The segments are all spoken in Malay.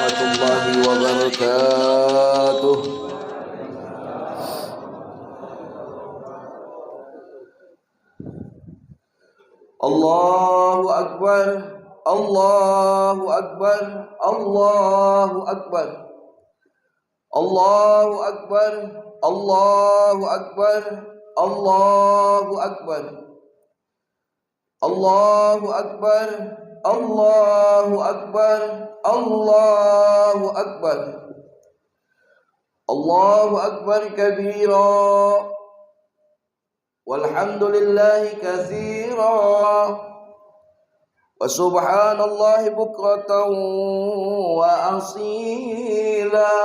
warahmatullahi wabarakatuh. Allahu Akbar, Allahu Akbar, Allahu Akbar, Allahu Akbar, Allahu Akbar, Allahu Akbar, Allahu Akbar, Allahu Akbar, Allahu Akbar, Allahu Akbar kabira, walhamdulillahi katsira, wa subhanallahi bukratan wa asila.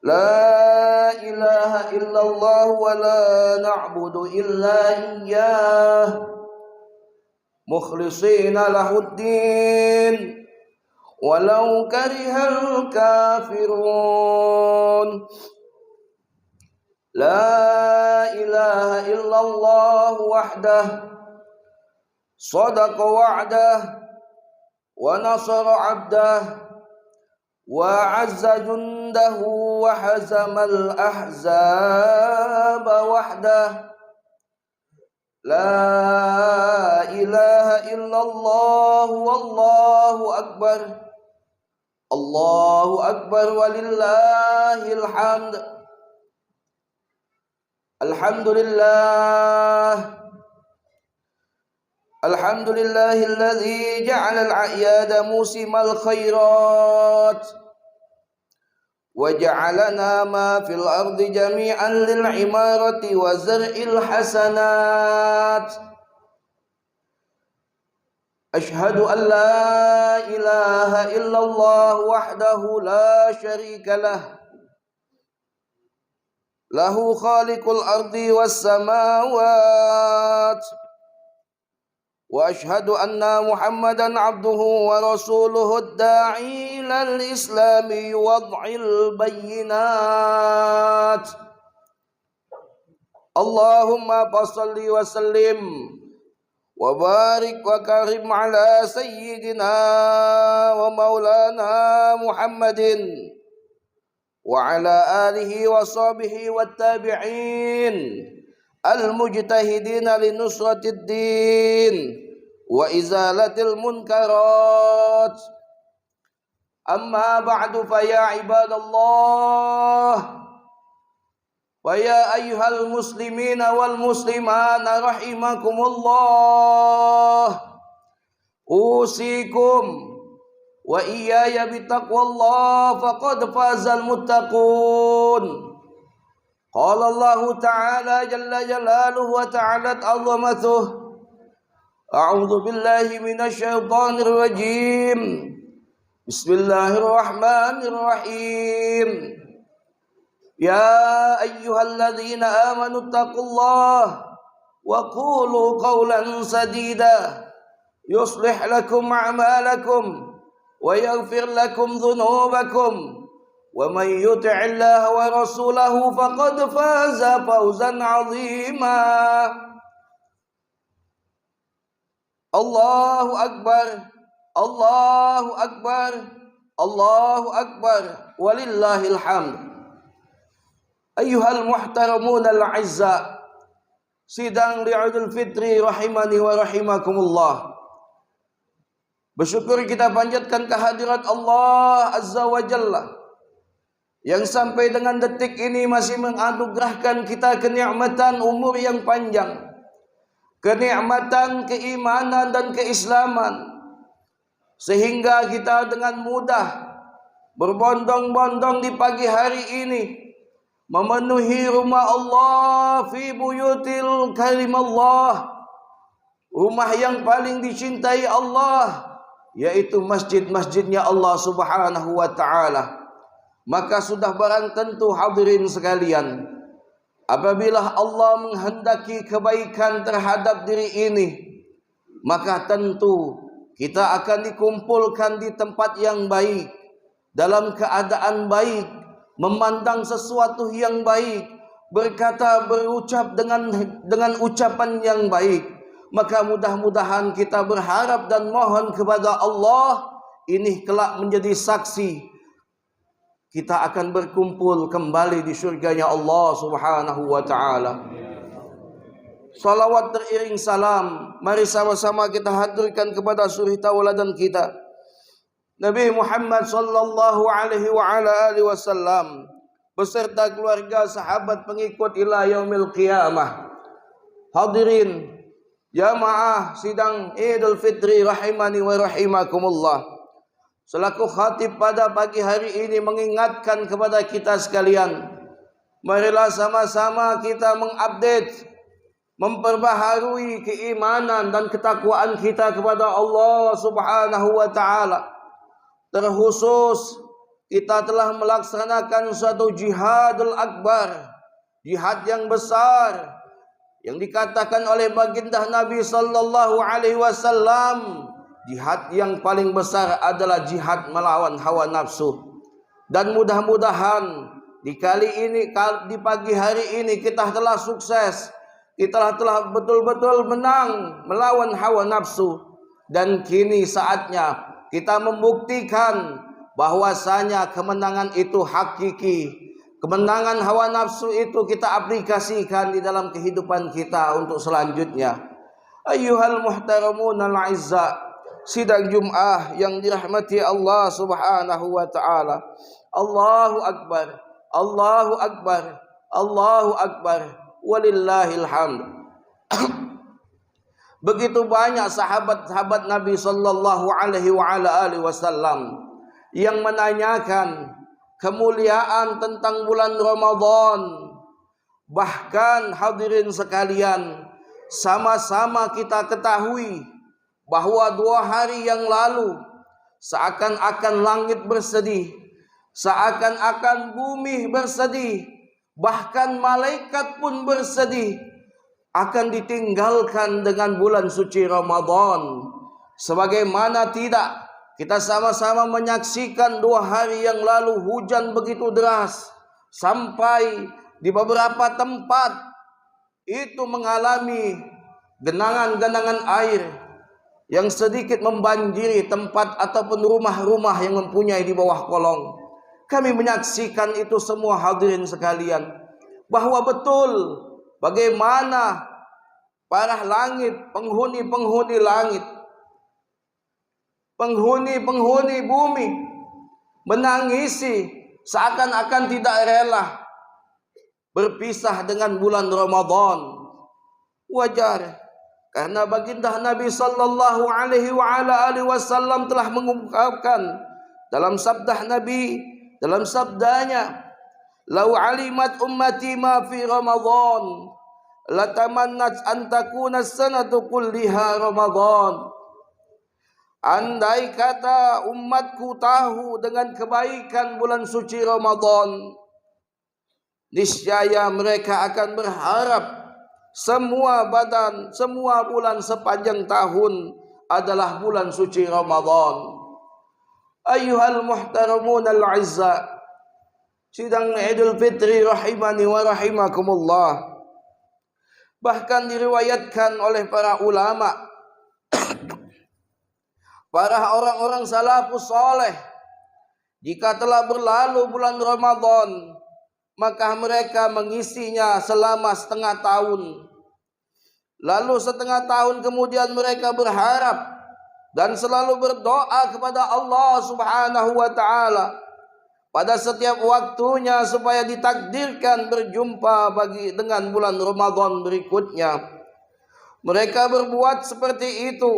La ilaha illallah wa la na'budu illa iyyah mukhlishina lahuddin walau karihal kafirun. La ilaha illallah wahdah sadaqa wa'dah wa nasara 'abdah wa 'azza jundahu wa hazamal ahzaba wahdah. La ilaha illallah wallahu akbar, Allahu akbar walillahil hamd. Alhamdulillah, alhamdulillahilladzi ja'ala al-a'yada musimal khairat wa ja'alana ma fil ardi jami'an lil imarati wa zar'il hasanat. Ashhadu an la ilaha illallah wahdahu la syarika lah, lahu khaliqul ardi was samawat, wa ashhadu anna Muhammadan abduhu wa rasuluhu ad-da'i ilal islami wad'il bayyinat. Allahumma salli wa sallim wa barik wa karim ala sayyidina wa maulana Muhammadin wa ala alihi wa sahbihi wat tabi'in al-mujtahidina li nusratid din wa izalatil munkarat. Amma ba'du, fa ya ibadallah wa ya ayyuhal muslimina wal muslimana rahimakumullah, usikum wa iyaya bitaqwallah faqad fazal muttaqun. Qala Allah ta'ala jalla jalaluhu wa ta'alat 'azamatuh. A'udzu billahi minasy syaithanir rajim. Bismillahirrahmanirrahim. Ya ayyuhalladzina amanu taqullaha wa qulu qawlan sadida yuslih lakum a'malakum wa yaghfir lakum dhunubakum. Wa man yuti'illaha wa rasulahu faqad faza fawzan 'azima. Allahu akbar, Allahu akbar, Allahu akbar walillahil hamd. Ayyuhal muhtaramun al-'izza, sidang Idul Fitri rahimani wa rahimakumullah. Bersyukur kita panjatkan kehadirat Allah Azza wa Jalla yang sampai dengan detik ini masih menganugerahkan kita kenikmatan umur yang panjang, kenikmatan keimanan dan keislaman, sehingga kita dengan mudah berbondong-bondong di pagi hari ini memenuhi rumah Allah, fi buyutil karim Allah, rumah yang paling dicintai Allah, yaitu masjid-masjidnya Allah Subhanahu wa ta'ala. Maka sudah barang tentu hadirin sekalian, apabila Allah menghendaki kebaikan terhadap diri ini, maka tentu kita akan dikumpulkan di tempat yang baik, dalam keadaan baik, memandang sesuatu yang baik, berkata berucap dengan ucapan yang baik, Maka mudah-mudahan kita berharap dan mohon kepada Allah, ini kelak menjadi saksi kita akan berkumpul kembali di surganya Allah Subhanahu wa taala. Salawat teriring salam, mari sama-sama kita haturkan kepada suri tauladan kita, Nabi Muhammad sallallahu alaihi wa ala alihi wasallam beserta keluarga, sahabat, pengikut ila yaumil qiyamah. Hadirin jamaah sidang Idul Fitri rahimani wa rahimakumullah. Selaku khatib pada pagi hari ini mengingatkan kepada kita sekalian, marilah sama-sama kita mengupdate, memperbaharui keimanan dan ketakwaan kita kepada Allah Subhanahu wa taala. Terkhusus kita telah melaksanakan suatu jihadul akbar, jihad yang besar yang dikatakan oleh baginda Nabi sallallahu alaihi wasallam, jihad yang paling besar adalah jihad melawan hawa nafsu. Dan mudah-mudahan di pagi hari ini kita telah sukses, kita telah betul-betul menang melawan hawa nafsu, dan kini saatnya kita membuktikan bahwasanya kemenangan itu hakiki. Kemenangan hawa nafsu itu kita aplikasikan di dalam kehidupan kita untuk selanjutnya. Ayyuhal muhtaramun al-'izza, sidang Jum'ah yang dirahmati Allah Subhanahu wa taala. Allahu akbar, Allahu akbar, Allahu akbar, walillahil hamd. Begitu banyak sahabat-sahabat Nabi sallallahu alaihi wa ala alihi wasallam yang menanyakan kemuliaan tentang bulan Ramadan. Bahkan hadirin sekalian, sama-sama kita ketahui bahwa 2 hari yang lalu seakan-akan langit bersedih, seakan-akan bumi bersedih, bahkan malaikat pun bersedih akan ditinggalkan dengan bulan suci Ramadan. Sebagaimana tidak, kita sama-sama menyaksikan 2 hari yang lalu hujan begitu deras, sampai di beberapa tempat itu mengalami genangan-genangan air yang sedikit membanjiri tempat ataupun rumah-rumah yang mempunyai di bawah kolong. Kami menyaksikan itu semua hadirin sekalian, bahwa betul bagaimana para langit, penghuni-penghuni langit, penghuni-penghuni bumi menangisi seakan-akan tidak rela berpisah dengan bulan Ramadan. Wajar, karena baginda Nabi sallallahu alaihi wa ala alihi wasallam telah mengungkapkan dalam sabda Nabi, dalam sabdanya, "Lau alimat ummati ma fi Ramadan, latamannat an takuna as-sanatu kulliha Ramadan." Andai kata umatku tahu dengan kebaikan bulan suci Ramadan, niscaya mereka akan berharap semua bulan sepanjang tahun adalah bulan suci Ramadan. Ayyuhal muhtaramun al-'izza, sidang Idul Fitri rahimani wa rahimakumullah. Bahkan diriwayatkan oleh para ulama, para orang-orang salafus saleh, jika telah berlalu bulan Ramadan, maka mereka mengisinya selama setengah tahun. Lalu setengah tahun kemudian mereka berharap dan selalu berdoa kepada Allah Subhanahu wa taala pada setiap waktunya supaya ditakdirkan berjumpa dengan bulan Ramadan berikutnya. Mereka berbuat seperti itu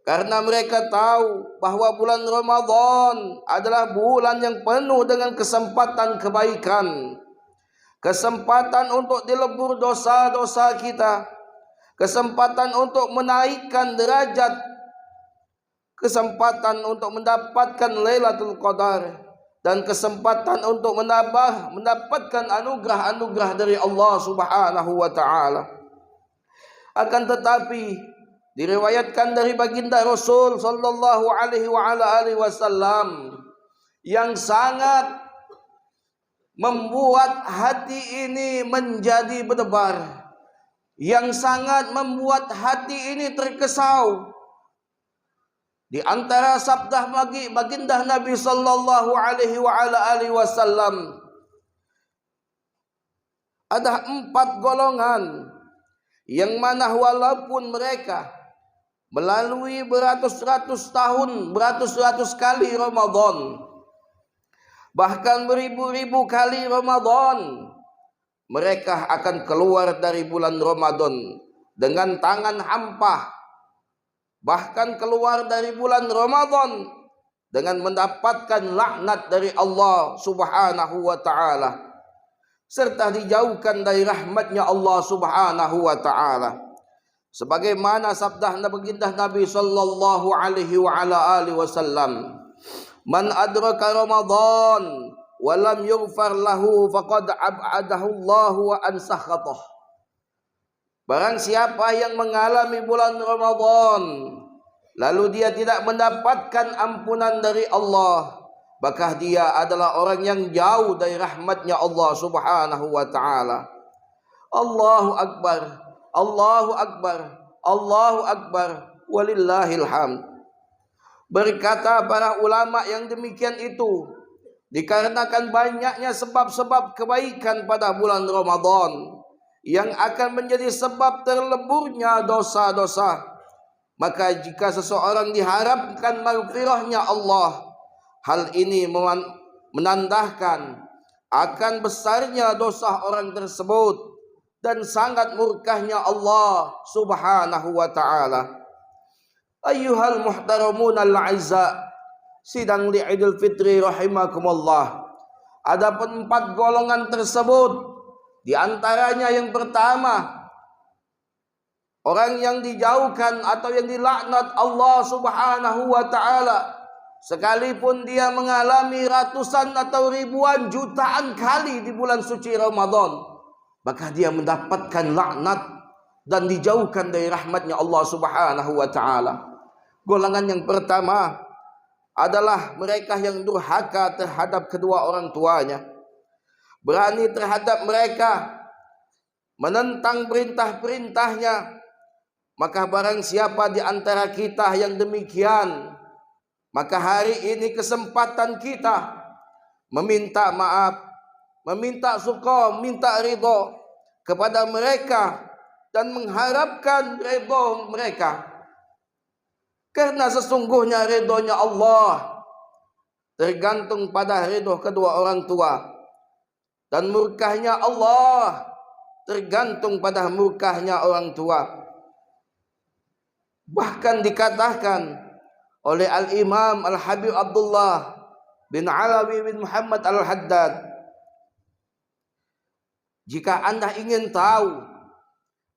karena mereka tahu bahwa bulan Ramadan adalah bulan yang penuh dengan kesempatan kebaikan, kesempatan untuk dilebur dosa-dosa kita, kesempatan untuk menaikkan derajat, kesempatan untuk mendapatkan Lailatul Qadar, dan kesempatan untuk mendapatkan anugerah-anugerah dari Allah Subhanahu wa taala. Akan tetapi diriwayatkan dari baginda Rasul sallallahu alaihi wa ala alihi wasallam yang sangat membuat hati ini menjadi berdebar. yang sangat membuat hati ini terkesau. Di antara sabda baginda Nabi sallallahu alaihi wasallam, ada 4 golongan yang mana walaupun mereka melalui beratus-ratus tahun, beratus-ratus kali Ramadan, bahkan beribu-ribu kali Ramadan, mereka akan keluar dari bulan Ramadan dengan tangan hampa, bahkan keluar dari bulan Ramadan dengan mendapatkan laknat dari Allah Subhanahu wa ta'ala, serta dijauhkan dari rahmatnya Allah Subhanahu wa ta'ala. Sebagaimana sabda baginda Nabi sallallahu alaihi wasallam, "Man adraka Ramadan wa lam yughfar lahu faqad ab'adahu Allah wa ansakhatah." Barang siapa yang mengalami bulan Ramadan lalu dia tidak mendapatkan ampunan dari Allah, maka dia adalah orang yang jauh dari rahmatnya Allah Subhanahu wa ta'ala. Allahu Akbar, Allahu Akbar, Allahu Akbar, walillahil hamd. Berkata para ulama yang demikian itu dikarenakan banyaknya sebab-sebab kebaikan pada bulan Ramadan yang akan menjadi sebab terleburnya dosa-dosa. Maka jika seseorang diharapkan maghfirahnya Allah, hal ini menandakan akan besarnya dosa orang tersebut dan sangat murkahnya Allah Subhanahu wa ta'ala. Ayyuhal muhtaramun al-'izza, sidang li Idul Fitri rahimakumullah. Adapun 4 golongan tersebut, di antaranya yang pertama, orang yang dijauhkan atau yang dilaknat Allah Subhanahu wa ta'ala, sekalipun dia mengalami ratusan atau ribuan jutaan kali di bulan suci Ramadan, maka dia mendapatkan laknat dan dijauhkan dari rahmatnya Allah Subhanahu wa ta'ala. Golongan yang pertama adalah mereka yang durhaka terhadap kedua orang tuanya, berani terhadap mereka, menentang perintah-perintahnya. Maka barang siapa di antara kita yang demikian, maka hari ini kesempatan kita meminta maaf, meminta suka, minta ridho kepada mereka dan mengharapkan ridho mereka. Karena sesungguhnya ridhonya Allah tergantung pada ridho kedua orang tua, dan murkahnya Allah tergantung pada murkahnya orang tua. Bahkan dikatakan oleh Al-Imam Al-Habib Abdullah bin Alawi bin Muhammad Al-Haddad, jika anda ingin tahu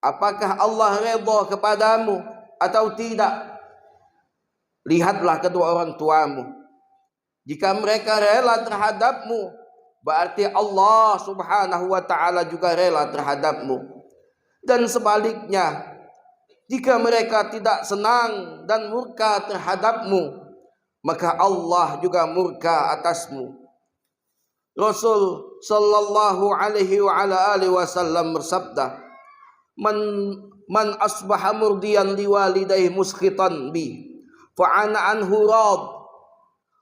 apakah Allah redha kepadamu atau tidak, lihatlah kedua orang tuamu. Jika mereka rela terhadapmu, berarti Allah Subhanahu wa ta'ala juga rela terhadapmu. Dan sebaliknya, jika mereka tidak senang dan murka terhadapmu, maka Allah juga murka atasmu. Rasul sallallahu alaihi wasallam bersabda, Man asbaha murdiyan liwalidayhi muskhitan bi fa'ana anhu rad,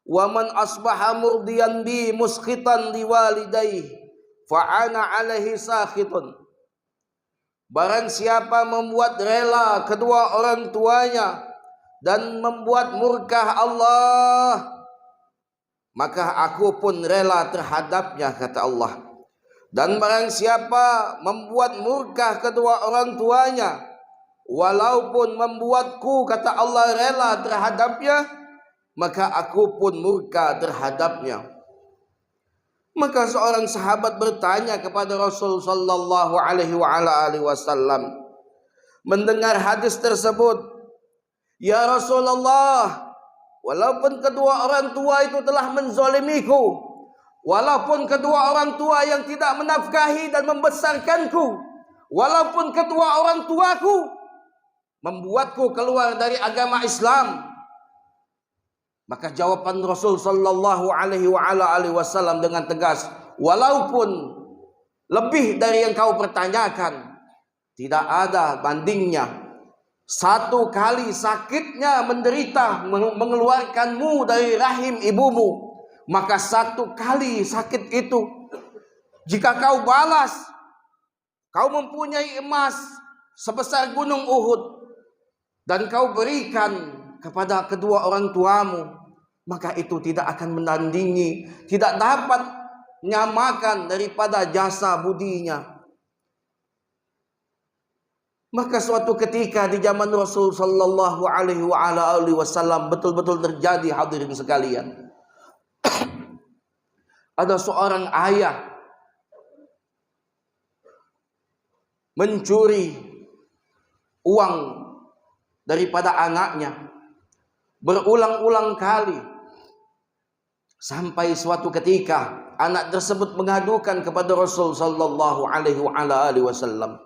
wa man asbaha murdiyan bi muskhitan liwalidayhi fa'ana alaihi sakhitun. Barang siapa membuat rela kedua orang tuanya dan membuat murka Allah, maka aku pun rela terhadapnya, kata Allah. Dan barang siapa membuat murka kedua orang tuanya, walaupun membuatku, kata Allah, rela terhadapnya, maka aku pun murka terhadapnya. Maka seorang sahabat bertanya kepada Rasul sallallahu alaihi wasallam, mendengar hadis tersebut, "Ya Rasulullah, walaupun kedua orang tua itu telah menzalimiku, walaupun kedua orang tua yang tidak menafkahi dan membesarkanku, walaupun kedua orang tuaku membuatku keluar dari agama Islam," maka jawaban Rasul sallallahu alaihi wasallam dengan tegas, "Walaupun lebih dari yang kau pertanyakan, tidak ada bandingnya. Satu kali sakitnya menderita mengeluarkanmu dari rahim ibumu, maka satu kali sakit itu, jika kau balas, kau mempunyai emas sebesar gunung Uhud dan kau berikan kepada kedua orang tuamu, maka itu tidak akan menandingi, tidak dapat menyamakan daripada jasa budinya. Maka suatu ketika di zaman Rasul sallallahu alaihi wasallam betul-betul terjadi, hadirin sekalian. Ada seorang ayah mencuri uang daripada anaknya berulang-ulang kali, sampai suatu ketika anak tersebut mengadukan kepada Rasul sallallahu alaihi wasallam.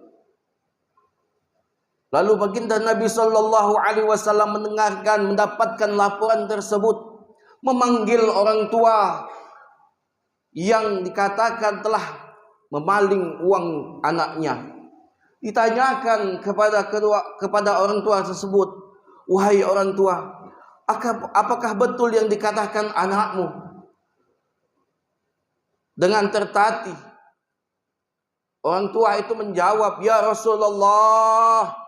Lalu baginda Nabi sallallahu alaihi wasallam mendapatkan laporan tersebut, memanggil orang tua yang dikatakan telah memaling uang anaknya. Ditanyakan kepada orang tua tersebut, "Wahai orang tua, apakah betul yang dikatakan anakmu?" Dengan tertatih orang tua itu menjawab, "Ya Rasulullah,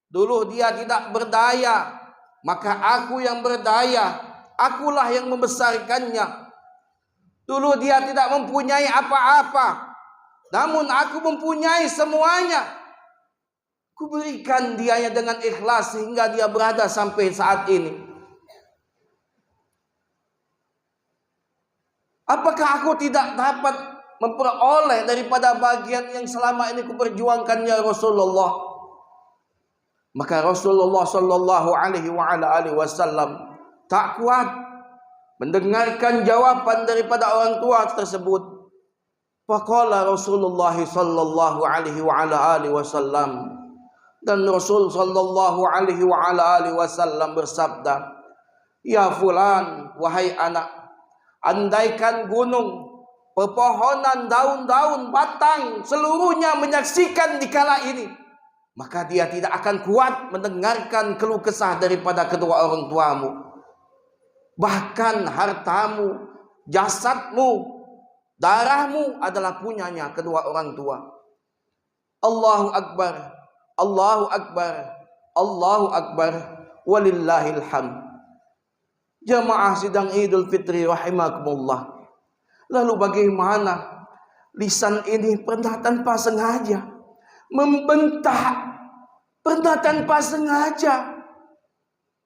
dulu dia tidak berdaya, maka aku yang berdaya, akulah yang membesarkannya. Dulu dia tidak mempunyai apa-apa, namun aku mempunyai semuanya. Kuberikan dianya dengan ikhlas sehingga dia berada sampai saat ini. Apakah aku tidak dapat memperoleh daripada bagian yang selama ini kuperjuangkan ya Rasulullah?" Maka Rasulullah sallallahu alaihi wasallam tak kuat mendengarkan jawaban daripada orang tua tersebut. Faqala Rasulullah sallallahu alaihi wasallam, dan Rasul sallallahu alaihi wasallam bersabda, "Ya fulan, wahai anak, andaikan gunung, pepohonan, daun-daun, batang seluruhnya menyaksikan di kala ini, maka dia tidak akan kuat mendengarkan keluh kesah daripada kedua orang tuamu. Bahkan hartamu, jasadmu, darahmu adalah punyanya kedua orang tua." Allahu Akbar, Allahu Akbar, Allahu Akbar, walillahil hamd. Jamaah sidang Idul Fitri rahimakumullah. Lalu bagaimana lisan ini pernah tanpa sengaja membentak, pernah tanpa sengaja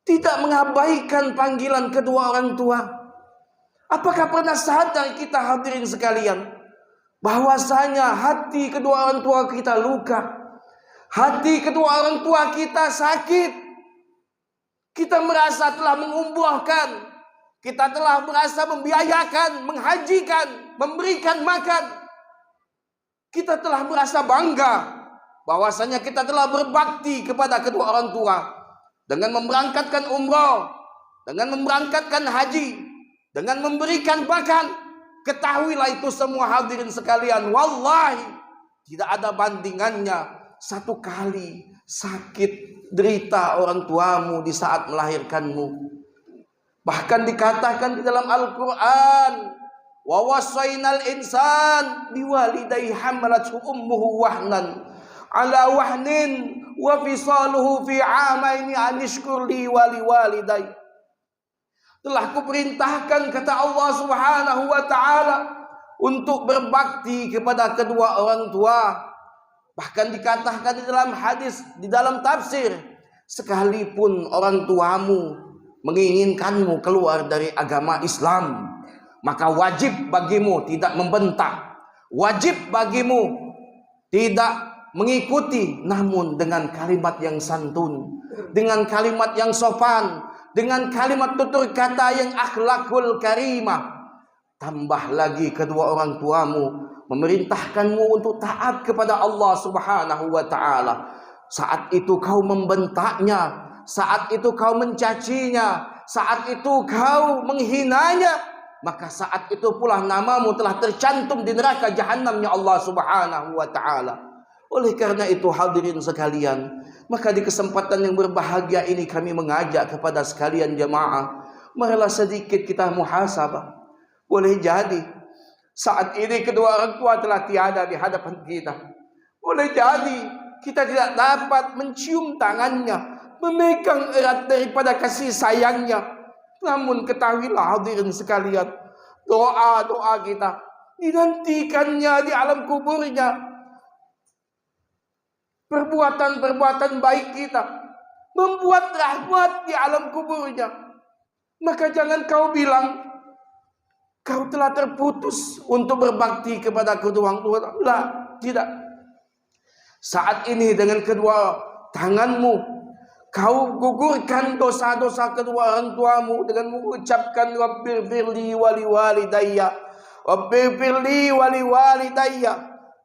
tidak mengabaikan panggilan kedua orang tua. Apakah pernah sadar kita hadirin sekalian bahwasanya hati kedua orang tua kita luka, hati kedua orang tua kita sakit, kita merasa telah mengumrohkan, kita telah merasa membiayakan, menghajikan, memberikan makan, kita telah merasa bangga bahwasanya kita telah berbakti kepada kedua orang tua dengan memberangkatkan umrah, dengan memberangkatkan haji, dengan memberikan makan. Ketahuilah itu semua hadirin sekalian, wallahi tidak ada bandingannya satu kali sakit derita orang tuamu di saat melahirkanmu. Bahkan dikatakan di dalam Al-Quran, "Wa wassaynal insan biwalidayhi hamalathu ummuhu wahnan ala wahnin wa fisaluhu fi 'amaini an ishkur li wa liwalidayya." Telah kuperintahkan, kata Allah Subhanahu wa taala, untuk berbakti kepada kedua orang tua. Bahkan dikatakan di dalam hadis, di dalam tafsir, sekalipun orang tuamu menginginkanmu keluar dari agama Islam, maka wajib bagimu tidak membentak, wajib bagimu tidak mengikuti, namun dengan kalimat yang santun, dengan kalimat yang sopan, dengan kalimat tutur kata yang akhlakul karimah. Tambah lagi kedua orang tuamu memerintahkanmu untuk taat kepada Allah Subhanahu wa taala. Saat itu kau membentaknya, saat itu kau mencacinya, saat itu kau menghinanya, maka saat itu pula namamu telah tercantum di neraka jahanamnya Allah Subhanahu wa taala. Oleh karena itu hadirin sekalian, maka di kesempatan yang berbahagia ini kami mengajak kepada sekalian jamaah, marilah sedikit kita muhasabah. Boleh jadi saat ini kedua orang tua telah tiada di hadapan kita. Boleh jadi kita tidak dapat mencium tangannya, memegang erat daripada kasih sayangnya. Namun ketahuilah hadirin sekalian, doa-doa kita dinantikannya di alam kuburnya. Perbuatan-perbuatan baik kita membuat rahmat di alam kuburnya. Maka jangan kau bilang kau telah terputus untuk berbakti kepada kedua orang tua. Tidak. Saat ini dengan kedua tanganmu kau gugurkan dosa-dosa kedua orang tuamu dengan mengucapkan Rabbighfirli wa liwalidayya, Rabbighfirli wa liwalidayya,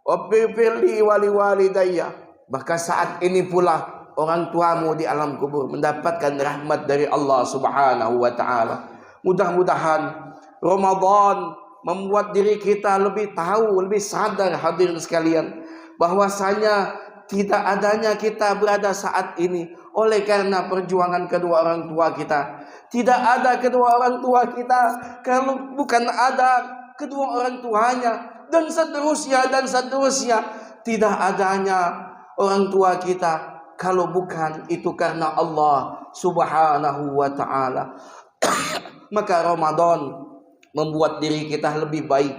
Rabbighfirli wa liwalidayya. Maka saat ini pula orang tuamu di alam kubur mendapatkan rahmat dari Allah Subhanahu wa taala. Mudah-mudahan Ramadan membuat diri kita lebih tahu, lebih sadar hadirin sekalian, bahwasanya tidak adanya kita berada saat ini oleh karena perjuangan kedua orang tua kita. Tidak ada kedua orang tua kita kalau bukan ada kedua orang tuanya, dan seterusnya dan seterusnya. Tidak adanya orang tua kita kalau bukan itu karena Allah Subhanahu wa taala. Maka Ramadan membuat diri kita lebih baik,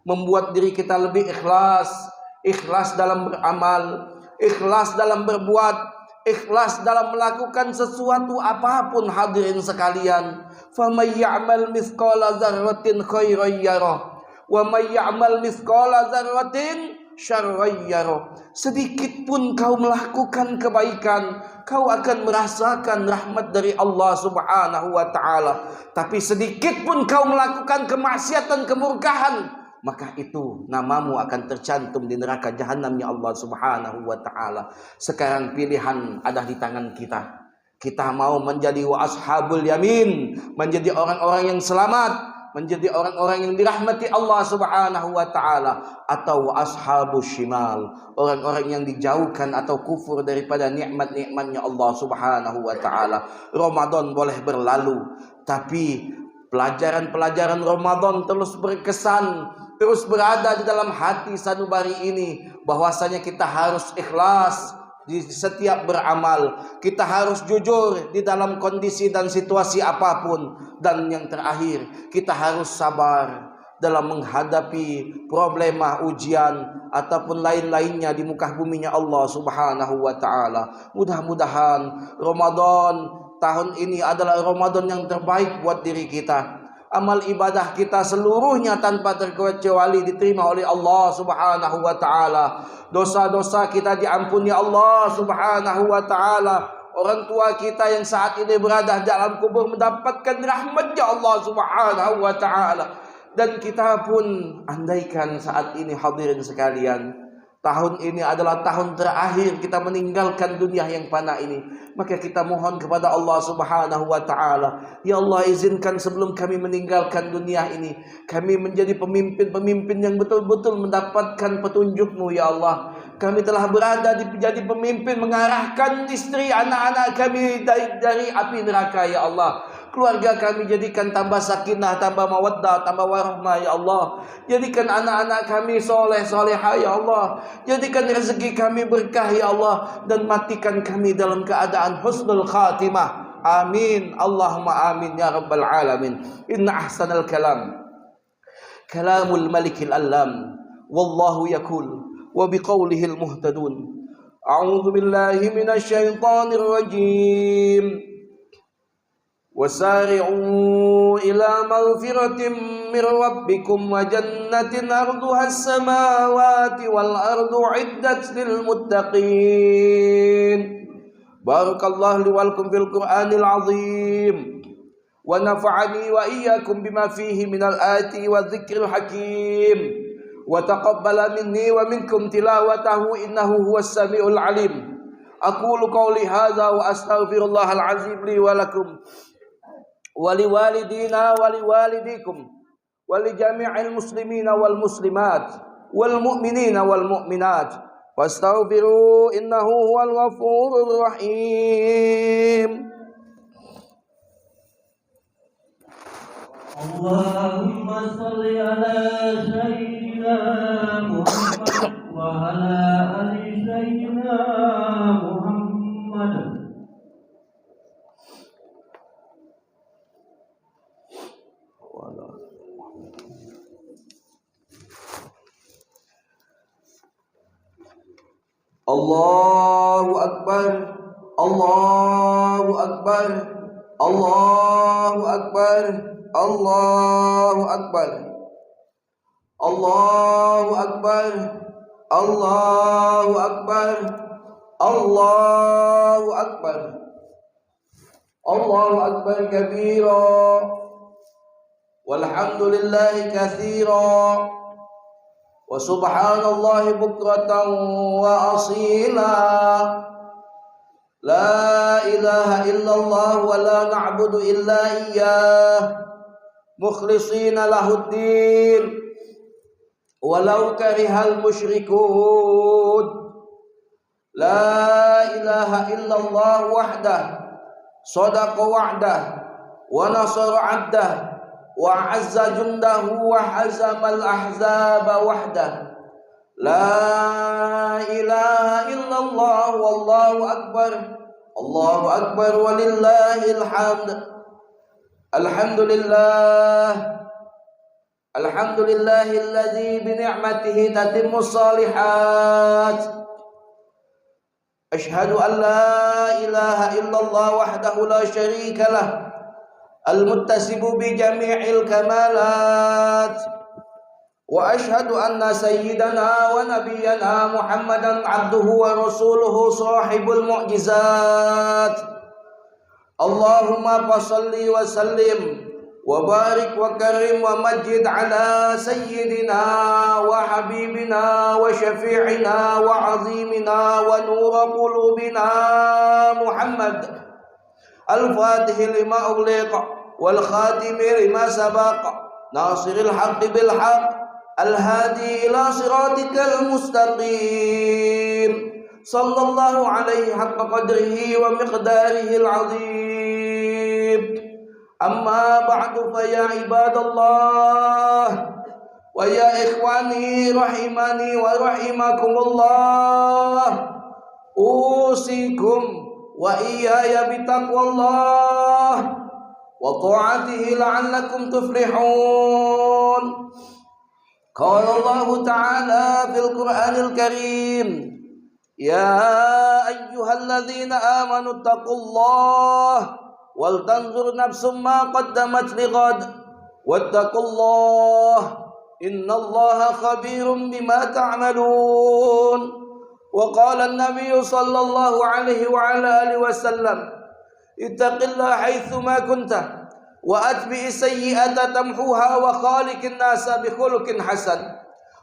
membuat diri kita lebih ikhlas, ikhlas dalam beramal, ikhlas dalam berbuat, ikhlas dalam melakukan sesuatu apapun hadirin sekalian. Faman ya'mal mithqala dzarratin khairan yarah wa may ya'mal mithqala dzarratin syarran yarah. Sedikit pun kau melakukan kebaikan, kau akan merasakan rahmat dari Allah Subhanahu wa taala. Tapi sedikit pun kau melakukan kemaksiatan, kemurkaan, maka itu namamu akan tercantum di neraka jahanamnya Allah Subhanahu wa taala. Sekarang pilihan ada di tangan kita. Kita mau menjadi wa ashabul yamin, menjadi orang-orang yang selamat, menjadi orang-orang yang dirahmati Allah Subhanahu wa taala, atau ashabus shimal, orang-orang yang dijauhkan atau kufur daripada nikmat-nikmatnya Allah Subhanahu wa taala. Ramadan boleh berlalu, tapi pelajaran-pelajaran Ramadan terus berkesan, terus berada di dalam hati sanubari ini, bahwasanya kita harus ikhlas di setiap beramal, kita harus jujur di dalam kondisi dan situasi apapun, dan yang terakhir kita harus sabar dalam menghadapi problema, ujian ataupun lain-lainnya di muka buminya Allah Subhanahu wa taala. Mudah-mudahan Ramadan tahun ini adalah Ramadan yang terbaik buat diri kita. Amal ibadah kita seluruhnya tanpa terkecuali diterima oleh Allah Subhanahu wa taala. Dosa-dosa kita diampuni Allah Subhanahu wa taala. Orang tua kita yang saat ini berada dalam kubur mendapatkan rahmatnya Allah Subhanahu wa taala. Dan kita pun andaikan saat ini hadirin sekalian, tahun ini adalah tahun terakhir kita meninggalkan dunia yang fana ini, maka kita mohon kepada Allah Subhanahu wa taala, ya Allah, izinkan sebelum kami meninggalkan dunia ini, kami menjadi pemimpin-pemimpin yang betul-betul mendapatkan petunjuk-Mu ya Allah. Kami telah berada menjadi pemimpin, mengarahkan istri anak-anak kami dari api neraka ya Allah. Keluarga kami jadikan tambah sakinah, tambah mawaddah, tambah warahmah ya Allah. Jadikan anak-anak kami soleh solehah ya Allah. Jadikan rezeki kami berkah ya Allah, dan matikan kami dalam keadaan husnul khatimah. Amin. Allahumma amin ya rabbal alamin. Inna ahsanal kalam kalamul malikil allam, wallahu yakul wa biqaulihil muhtadun. A'udzu billahi minasy syaithanir rajim. وسارعوا إلى مغفرة من ربكم وجنة أرضها السماوات والأرض عدت للمتقين. بارك الله لي ولكم في القرآن العظيم ونفعني وإياكم بما فيه من الآيات والذكر الحكيم وتقبل مني ومنكم تلاوته إنه هو السميع العليم. أقول قولي هذا وأستغفر الله العظيم لي ولكم ولوالدينا ولوالديكم ولجميع المسلمين والمسلمات والمؤمنين والمؤمنات واستغفروه إنه هو الغفور الرحيم. اللهم صل على سيدنا محمد وعلى آل سيدنا محمد. Allahu Akbar, Allahu Akbar, Allahu Akbar, Allahu Akbar, Allahu Akbar, Allahu Akbar, Allahu Akbar, Allahu Akbar kabira, walhamdulillahi katsira, wa subhanallahi bukratan wa asila. La ilaha illallah wa la na'budu illa iyyah mukhlishina lahuddin walau karihal musyrikun. La ilaha illallah wahdah sadaqa wa'dah wa nasara 'abdah wa 'azza jundahu wa hazamal ahzaba wahdah. La ilaha illallah wallahu akbar, Allahu akbar walillahil hamd. Alhamdulillah, alhamdulillahilladzi bi ni'matihi tatimmus shalihat. Ashhadu an la ilaha illallah wahdahu la syarika lah, al-muttasibu bi jami'il kamalat. Wa ashhadu anna sayyidana wa nabiyyana Muhammadan abduhu wa rasuluhu sahibul mu'jizat. Allahumma fassalli wa sallim wa barik wa karim wa majid ala sayyidina wa habibina wa syafi'ina wa azimina wa nura qulubina Muhammad al-fatih lima ughliqa wal khatimi lima sabaqa nasiril haqqi bil haqq al-hadi ila siratikal mustaqim. Sallallahu alaihi haqqa qadrihi wa miqdarihi al-azim. Amma ba'du fa ya ibadallah wa ya ikhwani rahimani wa rahimakumullah, usikum wa iyaya bitaqwallah wa ta'atihi la'allakum tuflihun. Qala Allah Ta'ala fil Qur'anil Karim, ya ayyuhalladzina amanu taqullaha wal tanzur nafsum ma qaddamat lighad wattaqullaha innallaha khabirum bima ta'malun. Wa qala an-nabiy sallallahu alaihi wa ala alihi wasallam, ittaqillaha haitsu ma kunta wa atbi'i sayyi'ata tamhuha wa khaliqin nasa bi khuluqin hasan.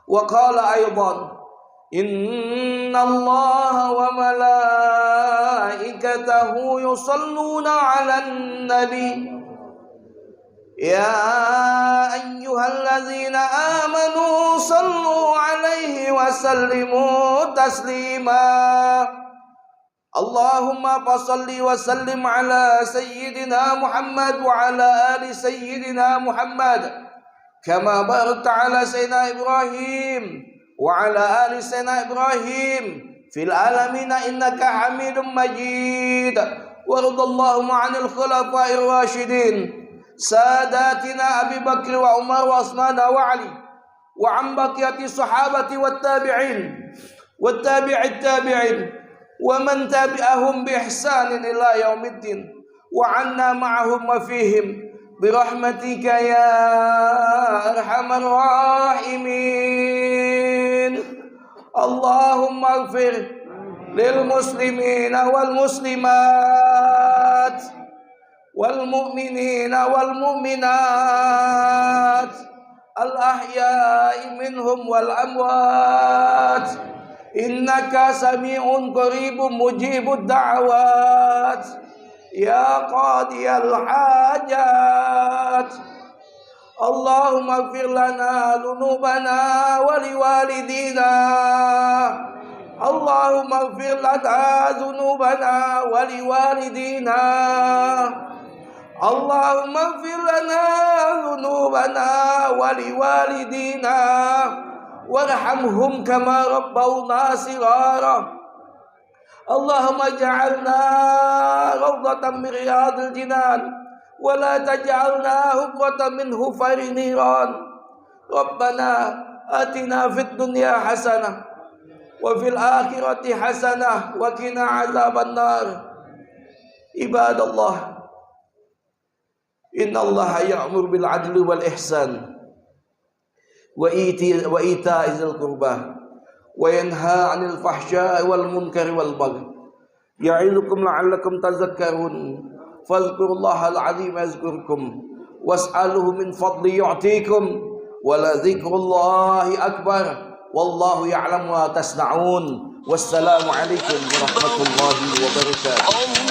Wa qala aydan, innallaha wa malaikatahu yusalluna 'alan nabi ya ayyuhalladzina amanu sallu 'alaihi wa sallimu taslima. Allahumma fassalli wa sallim ala sayyidina Muhammad wa ala ali sayyidina Muhammad kama barakta ala sayyidina Ibrahim wa ala ali sayyidina Ibrahim fil alamin innaka Hamidum Majid. Waradallahu 'anil khulafa'ir rasyidin sadatina Abi Bakr wa Umar wa Utsman wa Ali wa 'an baqiyati sahabati wat tabi'in wat tabi'it tabi'in wa man tabi'ahum bi ihsanin ila yaumiddin wa 'anna ma'ahum wa fihim bi rahmatika ya arhamar rahimin. Allahumma ighfir lil muslimina wal muslimat wal mu'minina wal mu'minat al ahya'i minhum wal amwat. Innaka sami'un qaribun mujibud da'awat ya qadiyal hajat. Allahumma ighfir lana dhunubana wa liwalidina اللهم اغفر لنا ذنوبنا ولوالدينا اللهم اغفر لنا ذنوبنا ولوالدينا وارحمهم كما ربونا صغارا اللهم اجعلنا روضة من رياض الجنان ولا تجعلنا حفرة من حفر النيران ربنا آتنا في الدنيا حسنة وفي الآخرة حسنة وقنا عذاب النار عباد الله إن الله يأمر بالعدل والإحسان وإيتاء ذي القربى وينهى عن الفحشاء والمنكر والبغي يعظكم لعلكم تذكرون فاذكروا الله العظيم يذكركم واسألوه من فضل يعطيكم ولذكر الله أكبر والله يعلم ما تصنعون والسلام عليكم ورحمة الله وبركاته.